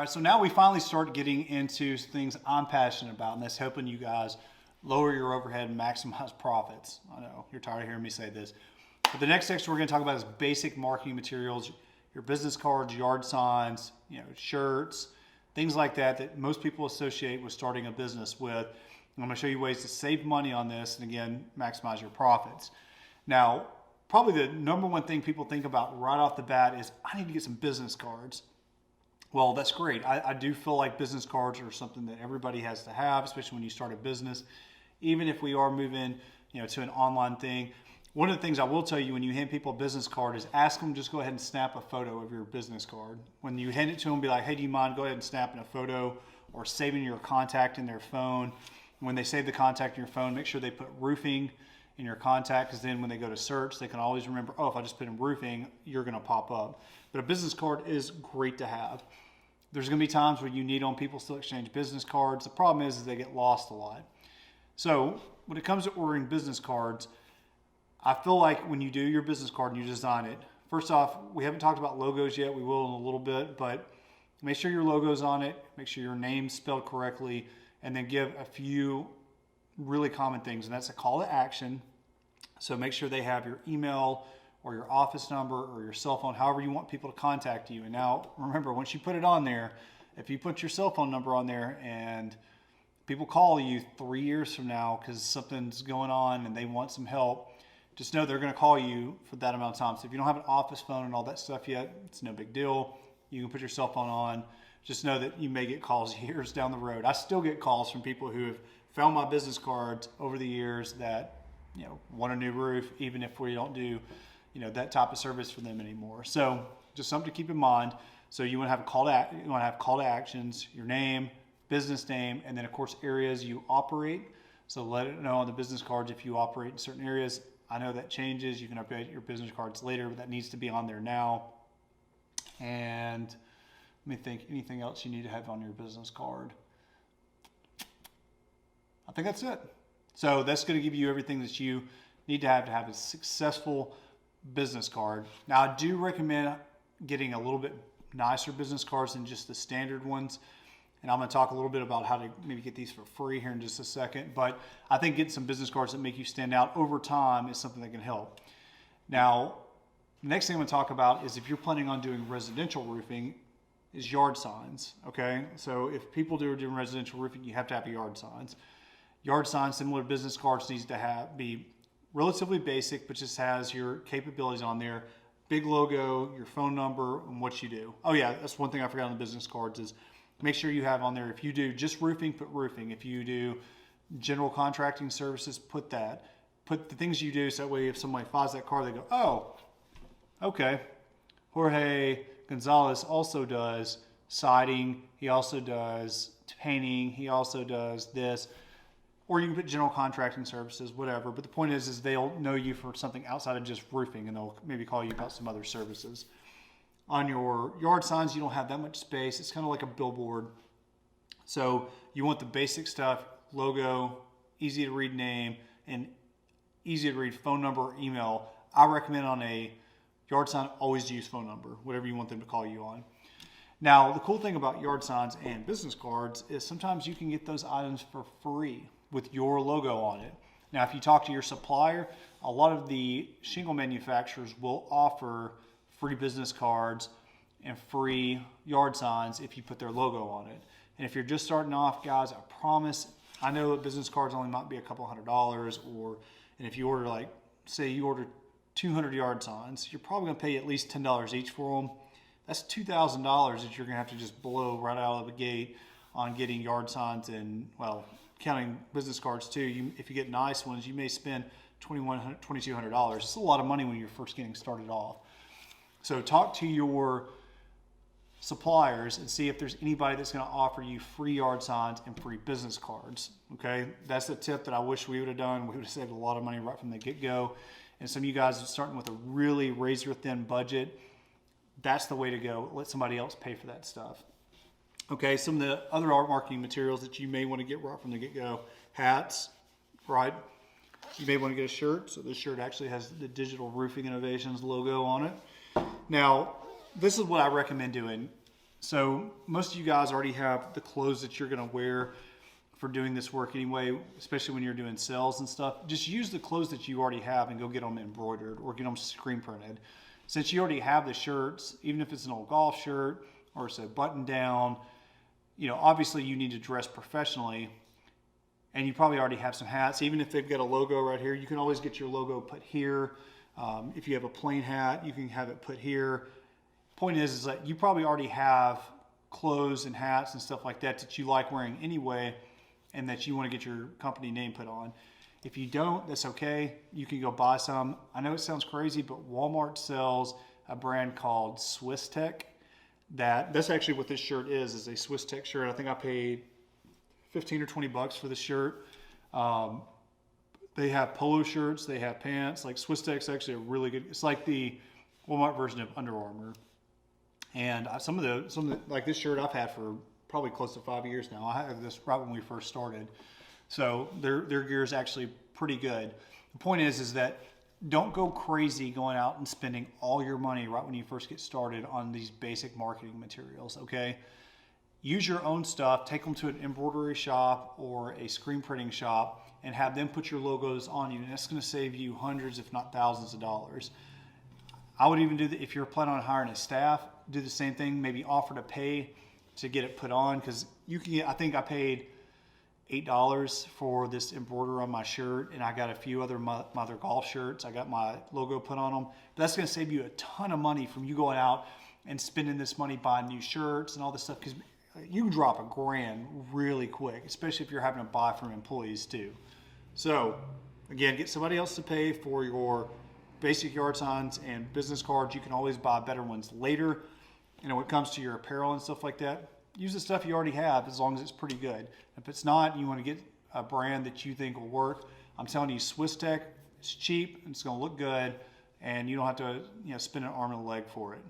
right, so now we finally start getting into things I'm passionate about, and that's helping you guys lower your overhead and maximize profits. I know you're tired of hearing me say this. But the next section we're going to talk about is basic marketing materials, your business cards, yard signs, shirts, things like that that most people associate with starting a business with. I'm going to show you ways to save money on this and again, maximize your profits. Now, probably the number one thing people think about right off the bat is I need to get some business cards. Well, that's great. I do feel like business cards are something that everybody has to have, especially when you start a business. Even if we are moving, to an online thing. One of the things I will tell you when you hand people a business card is ask them just go ahead and snap a photo of your business card. When you hand it to them, be like, hey, do you mind go ahead and snapping a photo or saving your contact in their phone? When they save the contact in your phone, make sure they put roofing in your contact, because then when they go to search, they can always remember, oh, if I just put in roofing, you're going to pop up. But a business card is great to have. There's going to be times where you need them. People still exchange business cards. The problem is they get lost a lot. So when it comes to ordering business cards, I feel like when you do your business card and you design it, first off, we haven't talked about logos yet. We will in a little bit, but make sure your logo's on it. Make sure your name's spelled correctly, and then give a few really common things, and that's a call to action. So make sure they have your email or your office number or your cell phone, however you want people to contact you. And now remember, once you put it on there, if you put your cell phone number on there and people call you 3 years from now because something's going on and they want some help, just know they're going to call you for that amount of time. So if you don't have an office phone and all that stuff yet, it's no big deal. You can put your cell phone on. Just know that you may get calls years down the road. I still get calls from people who have found my business cards over the years that, want a new roof, even if we don't do, that type of service for them anymore. So just something to keep in mind. So you want to have call to actions, your name, business name, and then of course areas you operate. So let it know on the business cards if you operate in certain areas. I know that changes. You can update your business cards later, but that needs to be on there now. And let me think, anything else you need to have on your business card? I think that's it. So that's going to give you everything that you need to have a successful business card. Now, I do recommend getting a little bit nicer business cards than just the standard ones. And I'm going to talk a little bit about how to maybe get these for free here in just a second. But I think getting some business cards that make you stand out over time is something that can help. Now, the next thing I'm going to talk about is if you're planning on doing residential roofing, is yard signs. Okay, so if people are doing residential roofing, you have to have yard signs. Yard signs, similar to business cards, needs to be relatively basic, but just has your capabilities on there. Big logo, your phone number, and what you do. Oh yeah, that's one thing I forgot on the business cards is make sure you have on there, if you do just roofing, put roofing. If you do general contracting services, put that. Put the things you do so that way if somebody finds that car, they go, oh, okay. Jorge Gonzalez also does siding. He also does painting. He also does this. Or you can put general contracting services, whatever. But the point is they'll know you for something outside of just roofing, and they'll maybe call you about some other services. On your yard signs, you don't have that much space. It's kind of like a billboard. So you want the basic stuff, logo, easy to read name, and easy to read phone number or email. I recommend on a yard sign, always use phone number, whatever you want them to call you on. Now, the cool thing about yard signs and business cards is sometimes you can get those items for free with your logo on it. Now, if you talk to your supplier, a lot of the shingle manufacturers will offer free business cards and free yard signs if you put their logo on it. And if you're just starting off, guys, I promise, I know that business cards only might be a couple $100, and if you order say you order 200 yard signs, you're probably going to pay at least $10 each for them. That's $2,000 that you're going to have to just blow right out of the gate on getting yard signs and, well, counting business cards too. If you get nice ones, you may spend $2,100, $2,200. It's a lot of money when you're first getting started off. So talk to your suppliers and see if there's anybody that's going to offer you free yard signs and free business cards. Okay, that's a tip that I wish we would have done. We would have saved a lot of money right from the get-go. And some of you guys are starting with a really razor-thin budget. That's the way to go. Let somebody else pay for that stuff. Okay, some of the other art marketing materials that you may want to get right from the get-go. Hats, right? You may want to get a shirt. So this shirt actually has the Digital Roofing Innovations logo on it. Now, this is what I recommend doing. So most of you guys already have the clothes that you're going to wear for doing this work anyway, especially when you're doing sales and stuff. Just use the clothes that you already have and go get them embroidered or get them screen printed. Since you already have the shirts, even if it's an old golf shirt or it's a button down, you know, obviously you need to dress professionally, and you probably already have some hats. Even if they've got a logo right here, you can always get your logo put here. If you have a plain hat, you can have it put here. Point is that you probably already have clothes and hats and stuff like that that you like wearing anyway, and that you want to get your company name put on. If you don't, that's okay. You can go buy some. I know it sounds crazy, but Walmart sells a brand called Swiss Tech. That's actually what this shirt is a Swiss Tech shirt. I think I paid 15 or 20 bucks for the shirt. They have polo shirts, they have pants. Like Swiss Tech's actually a really good, it's like the Walmart version of Under Armour. And some of the like this shirt I've had for probably close to 5 years now. I had this right when we first started. So their gear is actually pretty good. The point is that don't go crazy going out and spending all your money right when you first get started on these basic marketing materials, okay? Use your own stuff, take them to an embroidery shop or a screen printing shop and have them put your logos on you, and that's gonna save you hundreds, if not thousands of dollars. I would even do that if you're planning on hiring a staff, do the same thing, maybe offer to pay to get it put on, because you can get, I think I paid $8 for this embroidery on my shirt, and I got a few other other golf shirts. I got my logo put on them. But that's going to save you a ton of money from you going out and spending this money buying new shirts and all this stuff, because you can drop $1,000 really quick, especially if you're having to buy from employees too. So again, get somebody else to pay for your basic yard signs and business cards. You can always buy better ones later. You know, when it comes to your apparel and stuff like that, use the stuff you already have as long as it's pretty good. If it's not, you want to get a brand that you think will work. I'm telling you, Swiss Tech, it's cheap, and it's going to look good, and you don't have to, you know, spend an arm and a leg for it.